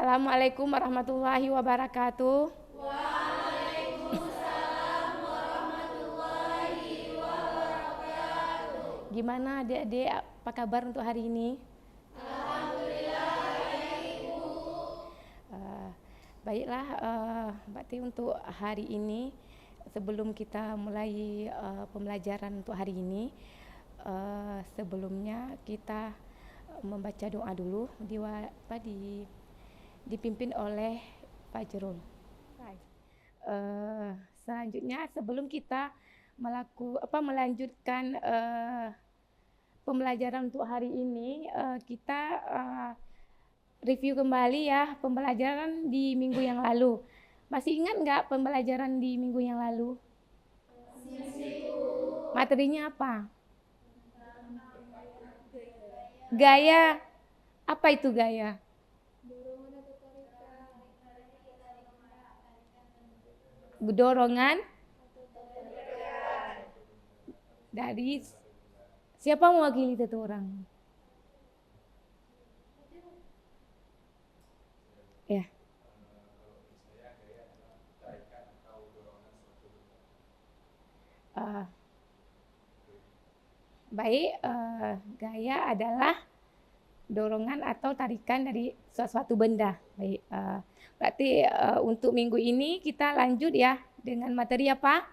Assalamualaikum warahmatullahi wabarakatuh. Waalaikumsalam warahmatullahi wabarakatuh. Gimana adik-adik, apa kabar untuk hari ini? Alhamdulillah baik Ibu. Baiklah, berarti untuk hari ini sebelum kita mulai pembelajaran untuk hari ini, sebelumnya kita membaca doa dulu dipimpin oleh Fajrul. Selanjutnya sebelum kita melanjutkan pembelajaran untuk hari ini, kita review kembali ya pembelajaran di minggu yang lalu. Masih ingat nggak pembelajaran di minggu yang lalu? Materinya apa? Gaya. Apa itu gaya? Dorongan dari siapa mewakili itu orang? Ya. Baik, gaya adalah dorongan atau tarikan dari suatu benda. Baik, berarti untuk minggu ini kita lanjut ya dengan materi apa?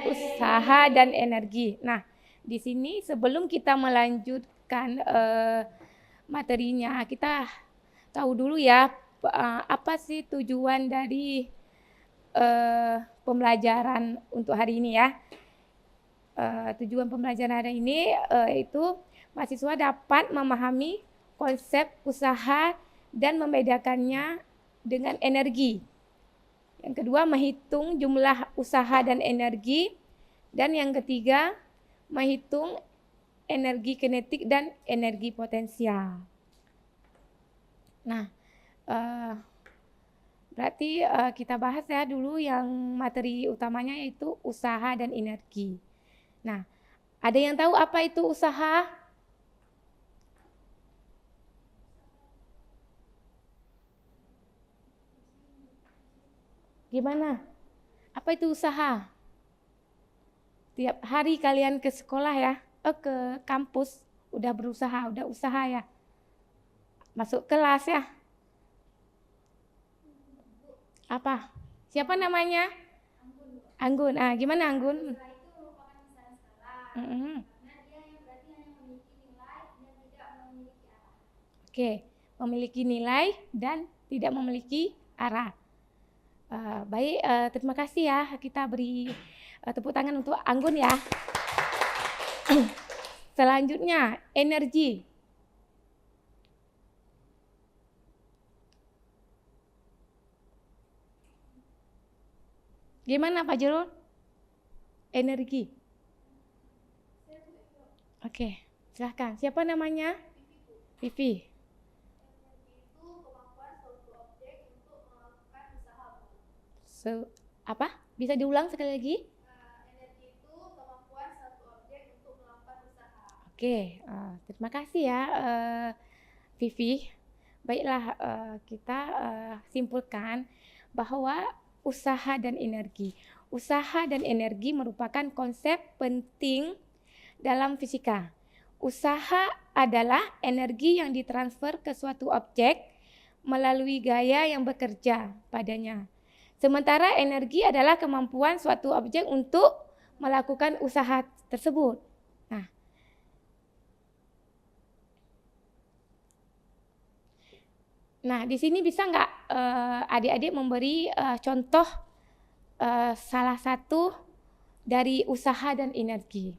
Usaha dan energi. Nah, di sini sebelum kita melanjutkan materinya, kita tahu dulu ya apa sih tujuan dari pembelajaran untuk hari ini ya. Tujuan pembelajaran hari ini itu mahasiswa dapat memahami konsep usaha dan membedakannya dengan energi. Yang kedua, menghitung jumlah usaha dan energi. Dan yang ketiga, menghitung energi kinetik dan energi potensial. Nah, berarti kita bahas ya dulu yang materi utamanya yaitu usaha dan energi. Nah, ada yang tahu apa itu usaha? Gimana? Apa itu usaha? Tiap hari kalian ke sekolah ya, ke kampus, udah usaha ya. Masuk kelas ya. Apa? Siapa namanya? Anggun. Gimana Anggun? Usaha itu merupakan usaha skala. Karena dia yang berarti hanya memiliki nilai dan tidak memiliki arah. Oke, memiliki nilai dan tidak memiliki arah. Baik, terima kasih ya. Kita beri tepuk tangan untuk Anggun ya. Selanjutnya, energi. Gimana Pak Jerul? Energi. Oke, silahkan. Siapa namanya? Vivi. Energi itu kemampuan suatu objek untuk melakukan usaha. Apa? Bisa diulang sekali lagi? Energi itu kemampuan suatu objek untuk melakukan usaha. Oke, terima kasih ya Vivi. Baiklah, kita simpulkan bahwa usaha dan energi. Usaha dan energi merupakan konsep penting dalam fisika. Usaha adalah energi yang ditransfer ke suatu objek melalui gaya yang bekerja padanya. Sementara energi adalah kemampuan suatu objek untuk melakukan usaha tersebut. Nah, di sini bisa nggak adik-adik memberi contoh salah satu dari usaha dan energi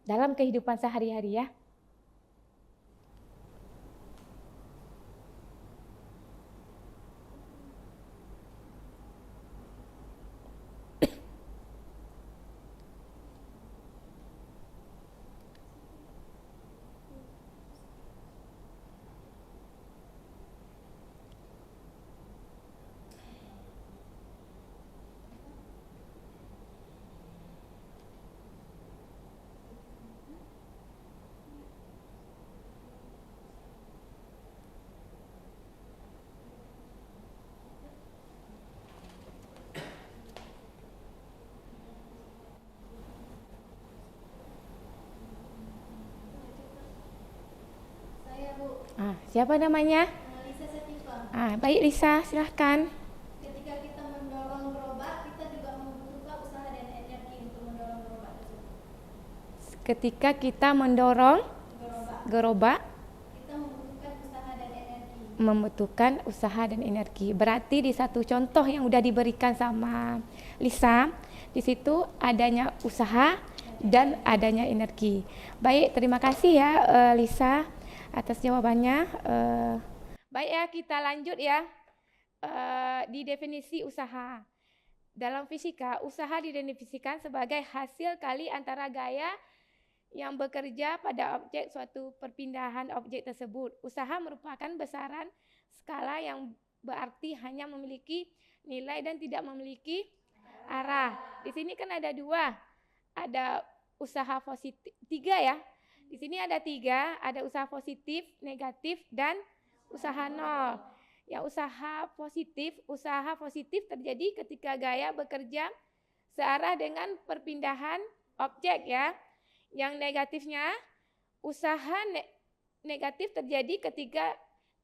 dalam kehidupan sehari-hari ya? Bu. Siapa namanya? Lisa Setiva. Baik Lisa, silahkan. Ketika kita mendorong gerobak, kita juga membutuhkan usaha dan energi untuk mendorong gerobak tersebut. Ketika kita mendorong gerobak, Kita membutuhkan usaha dan energi. membutuhkan usaha dan energi. Berarti di satu contoh yang udah diberikan sama Lisa, di situ adanya usaha dan adanya energi. Baik, terima kasih ya Lisa atas jawabannya. Baik ya, kita lanjut ya di definisi usaha. Dalam fisika, usaha didefinisikan sebagai hasil kali antara gaya yang bekerja pada objek suatu perpindahan objek tersebut. Usaha merupakan besaran skala yang berarti hanya memiliki nilai dan tidak memiliki arah. Di sini kan ada dua, ada usaha positif, tiga ya. Di sini ada tiga, ada usaha positif, negatif, dan usaha nol. Ya, usaha positif terjadi ketika gaya bekerja searah dengan perpindahan objek ya. Yang negatifnya, usaha negatif terjadi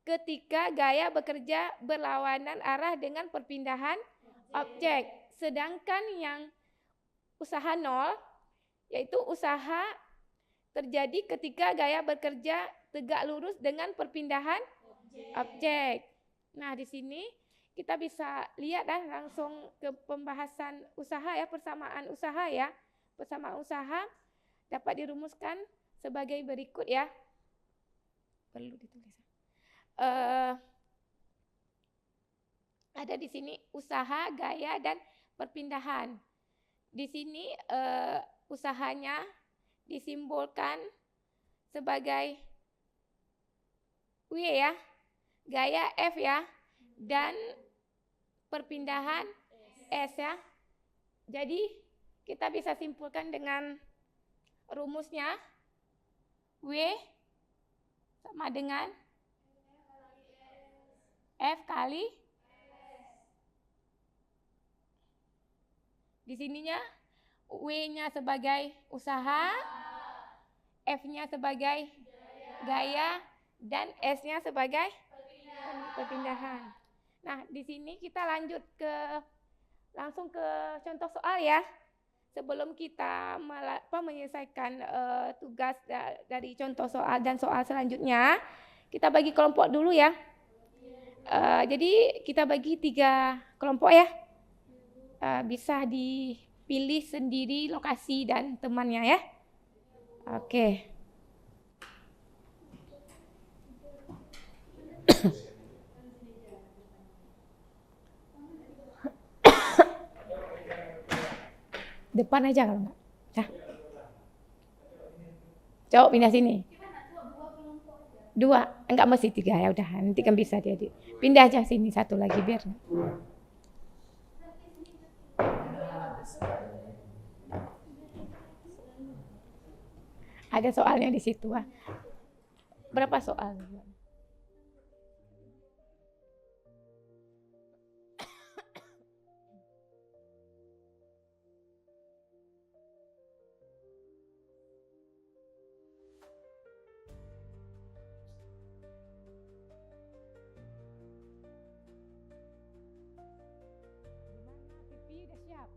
ketika gaya bekerja berlawanan arah dengan perpindahan objek. Sedangkan yang usaha nol, yaitu usaha terjadi ketika gaya bekerja tegak lurus dengan perpindahan objek. Nah, di sini kita bisa lihat langsung ke pembahasan usaha ya, persamaan usaha ya. Persamaan usaha dapat dirumuskan sebagai berikut ya. Perlu ditulis. Ada di sini usaha, gaya, dan perpindahan. Di sini usahanya disimbolkan sebagai W ya, gaya F ya, dan perpindahan S ya. Jadi kita bisa simpulkan dengan rumusnya W sama dengan F kali di sininya W-nya sebagai usaha, F-nya sebagai gaya, dan S-nya sebagai perpindahan. Nah, di sini kita lanjut langsung ke contoh soal ya. Sebelum kita menyelesaikan tugas dari contoh soal dan soal selanjutnya, kita bagi kelompok dulu ya. Jadi kita bagi 3 kelompok ya. Bisa dipilih sendiri lokasi dan temannya ya. Oke. Depan aja kalau enggak. Nah. Coba pindah sini. 2, enggak mesti 3 ya udah. Nanti kan bisa dia pindah aja sini 1 lagi biar. Ada soalnya di situ. Berapa soal? Pipi udah siap.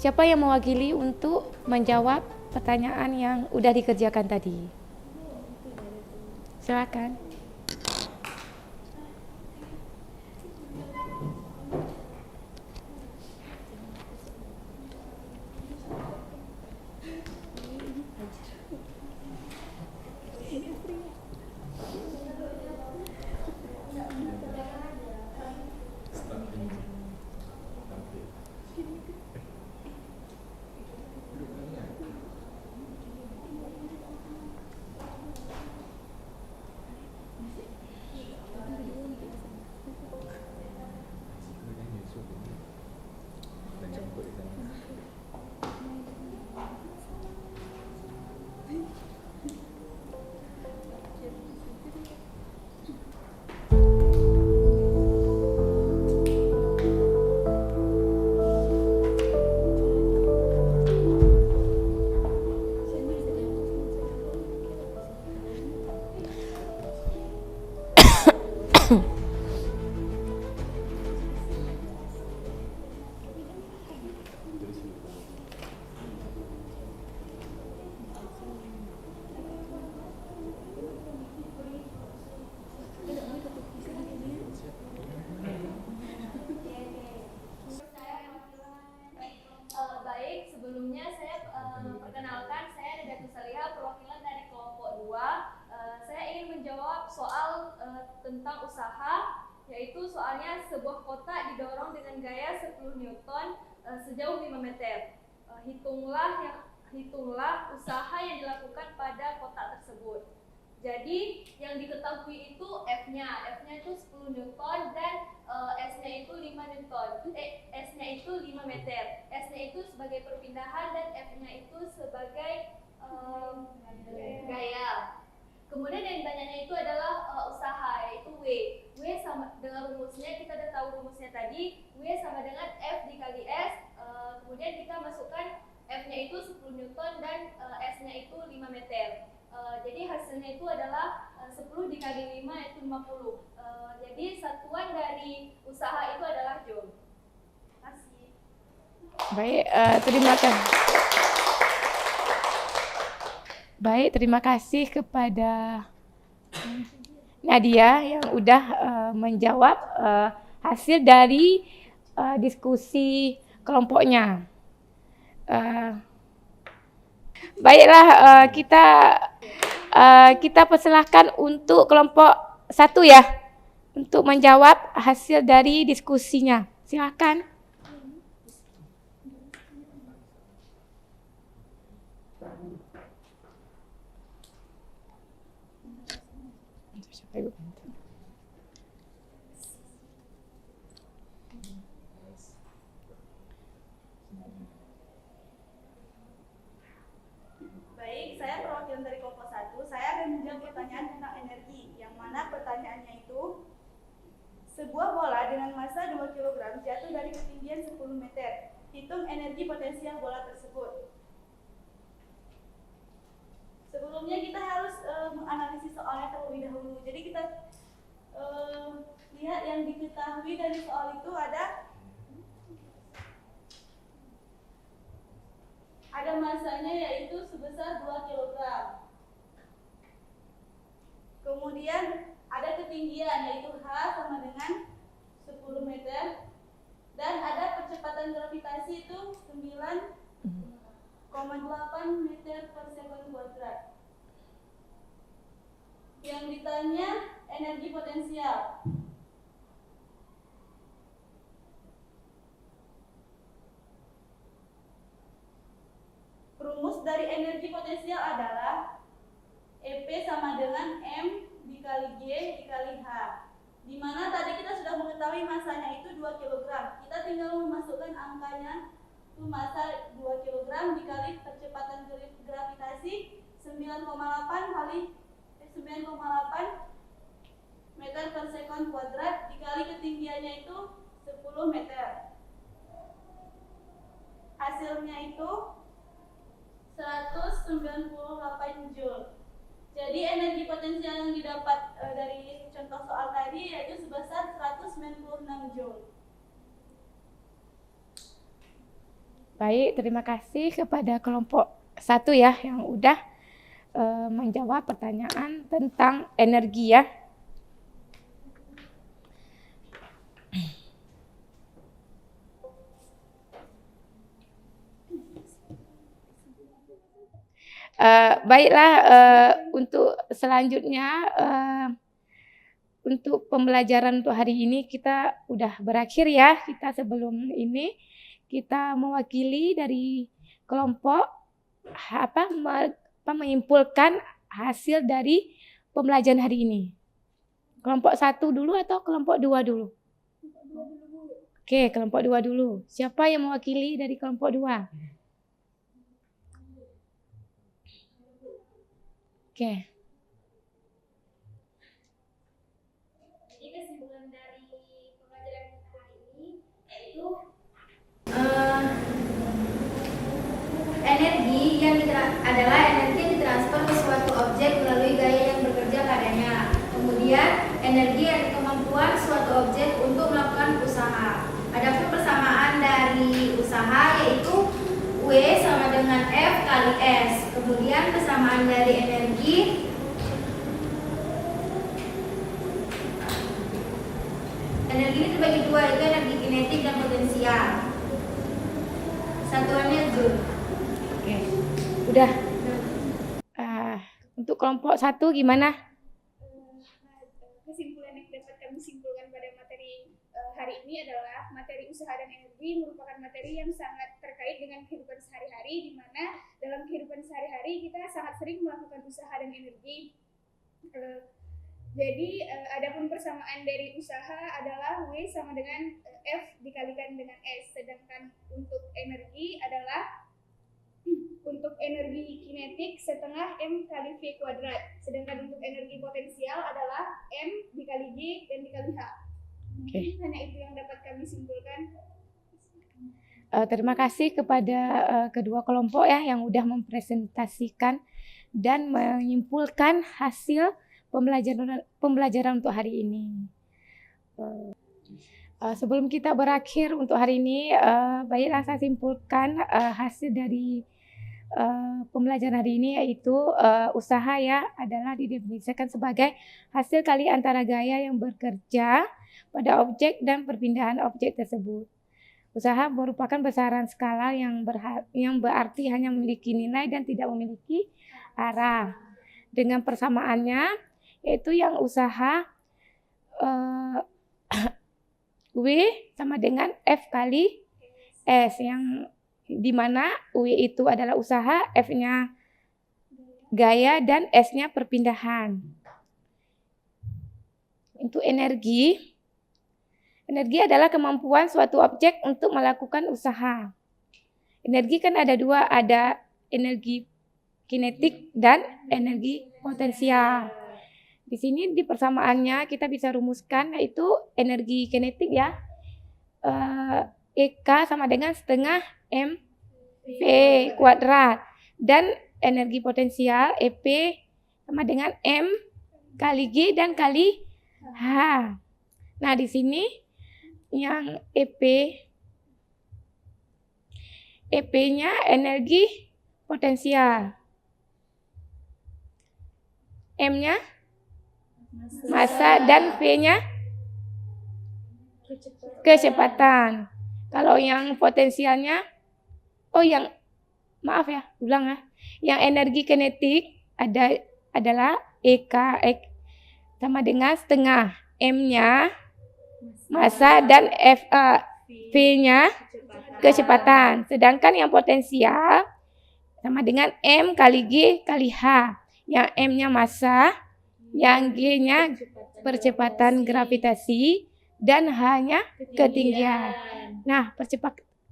siapa yang mewakili untuk menjawab pertanyaan yang udah dikerjakan tadi? Silakan. Baik, sebelumnya saya perkenalkan, saya Neda Tusaliha, perwakilan dari kelompok 2. Saya ingin menjawab soal tentang usaha, yaitu soalnya sebuah kotak didorong dengan gaya 10 Newton sejauh 5 meter. Hitunglah usaha yang dilakukan pada kotak tersebut. Jadi yang diketahui itu F-nya itu 10 Newton dan S-nya itu 5 Newton. S-nya itu 5 meter. S-nya itu sebagai perpindahan dan F-nya itu sebagai gaya. Kemudian yang ditanyanya itu adalah usaha, yaitu W. W sama dengan rumusnya, kita udah tahu rumusnya tadi. W sama dengan F dikali S. Kemudian kita masukkan F-nya itu 10 Newton dan S-nya itu 5 meter. Jadi hasilnya itu adalah 10 dikali 5 itu 50. Jadi satuan dari usaha itu adalah joule. Terima kasih. Baik, terima kasih. Baik, terima kasih kepada Nadia yang udah menjawab hasil dari diskusi kelompoknya. Baiklah, kita persilahkan untuk kelompok 1 ya, untuk menjawab hasil dari diskusinya. Silakan. Baik, saya perwakilan dari kelompok 1. Saya akan menjawab pertanyaan tentang energi, yang mana pertanyaannya itu sebuah bola dengan massa 2 kg jatuh dari ketinggian 10 meter. Hitung energi potensial bola tersebut. Sebelumnya kita harus menganalisis soalnya terlebih dahulu. Jadi kita lihat yang diketahui dari soal itu ada massanya yaitu sebesar 2 kg. Kemudian ada ketinggian yaitu H sama dengan 10 meter. Dan ada percepatan gravitasi itu 9,8 meter per sekon kuadrat. Yang ditanya energi potensial. Rumus dari energi potensial adalah EP sama dengan M dikali G dikali H. Di mana tadi kita sudah mengetahui masanya itu 2 kg. Kita tinggal memasukkan angkanya, itu massa 2 kg dikali percepatan gravitasi 9,8 meter per sekon kuadrat dikali ketinggiannya itu 10 meter. Hasilnya itu 198 Joule. Jadi energi potensial yang didapat dari contoh soal tadi yaitu sebesar 196 Joule. Baik, terima kasih kepada kelompok 1 ya yang udah menjawab pertanyaan tentang energi ya. Baiklah, untuk selanjutnya untuk pembelajaran untuk hari ini kita udah berakhir ya. Kita sebelum ini kita mewakili dari kelompok menyimpulkan hasil dari pembelajaran hari ini. Kelompok 1 dulu atau kelompok 2 dulu? Oke, kelompok 2 dulu. Siapa yang mewakili dari kelompok 2? Oke. Jadi kesimpulan dari pembelajaran kita hari ini yaitu energi adalah energi yang ditransfer ke suatu objek melalui gaya yang bekerja padanya. Kemudian energi adalah kemampuan suatu objek untuk melakukan usaha. Adapun persamaan dari usaha yaitu W sama dengan F kali S. Kemudian persamaan dari energi ini terbagi dua, yaitu energi kinetik dan potensial. Satuannya Joule. Oke. Udah. Untuk kelompok 1 gimana? Kesimpulan yang dapat kami simpulkan pada materi hari ini adalah materi usaha dan energi merupakan materi yang sangat terkait dengan kehidupan sehari-hari, di mana dalam kehidupan sehari-hari kita sangat sering melakukan usaha dan energi. Jadi adapun persamaan dari usaha adalah W sama dengan F dikalikan dengan S, sedangkan untuk energi adalah untuk energi kinetik setengah M kali V kuadrat, sedangkan untuk energi potensial adalah M dikali G dan dikali H. Mungkin hanya itu yang dapat kami simpulkan. Terima kasih kepada kedua kelompok ya yang udah mempresentasikan dan menyimpulkan hasil pembelajaran untuk hari ini. Sebelum kita berakhir untuk hari ini, baiklah saya simpulkan hasil dari pembelajaran hari ini, yaitu usaha ya adalah didefinisikan sebagai hasil kali antara gaya yang bekerja pada objek dan perpindahan objek tersebut. Usaha merupakan besaran skala yang berarti hanya memiliki nilai dan tidak memiliki arah. Dengan persamaannya, yaitu yang usaha W sama dengan F kali S, yang dimana W itu adalah usaha, F-nya gaya, dan S-nya perpindahan. Untuk energi adalah kemampuan suatu objek untuk melakukan usaha. Energi kan ada dua, ada energi kinetik dan energi potensial. Di sini di persamaannya kita bisa rumuskan, yaitu energi kinetik ya, EK sama dengan setengah M V kuadrat, dan energi potensial EP sama dengan M kali G dan kali H. Nah di sini yang EP-nya energi potensial, M-nya massa, dan V-nya kecepatan. Kalau yang potensialnya, yang energi kinetik adalah EK sama dengan setengah, M-nya massa, dan V-nya kecepatan. Sedangkan yang potensial sama dengan M kali G kali H, yang M-nya massa, yang G-nya percepatan gravitasi, dan H-nya ketinggian. Nah,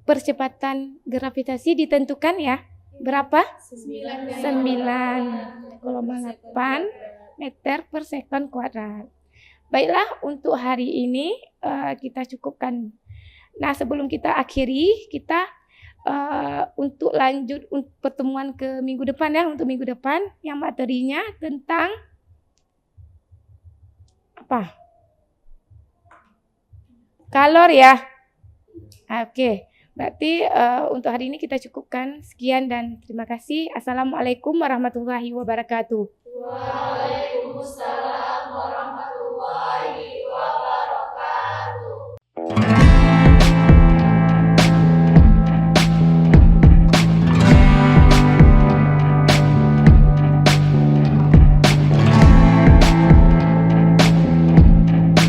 percepatan gravitasi ditentukan ya, berapa? 9,8 meter per sekon kuadrat. Baiklah, untuk hari ini kita cukupkan. Nah, sebelum kita akhiri, kita untuk lanjut pertemuan ke minggu depan ya, untuk minggu depan yang materinya tentang apa? Kalor ya. Oke. Berarti untuk hari ini kita cukupkan. Sekian dan terima kasih. Assalamualaikum warahmatullahi wabarakatuh. Waalaikumsalam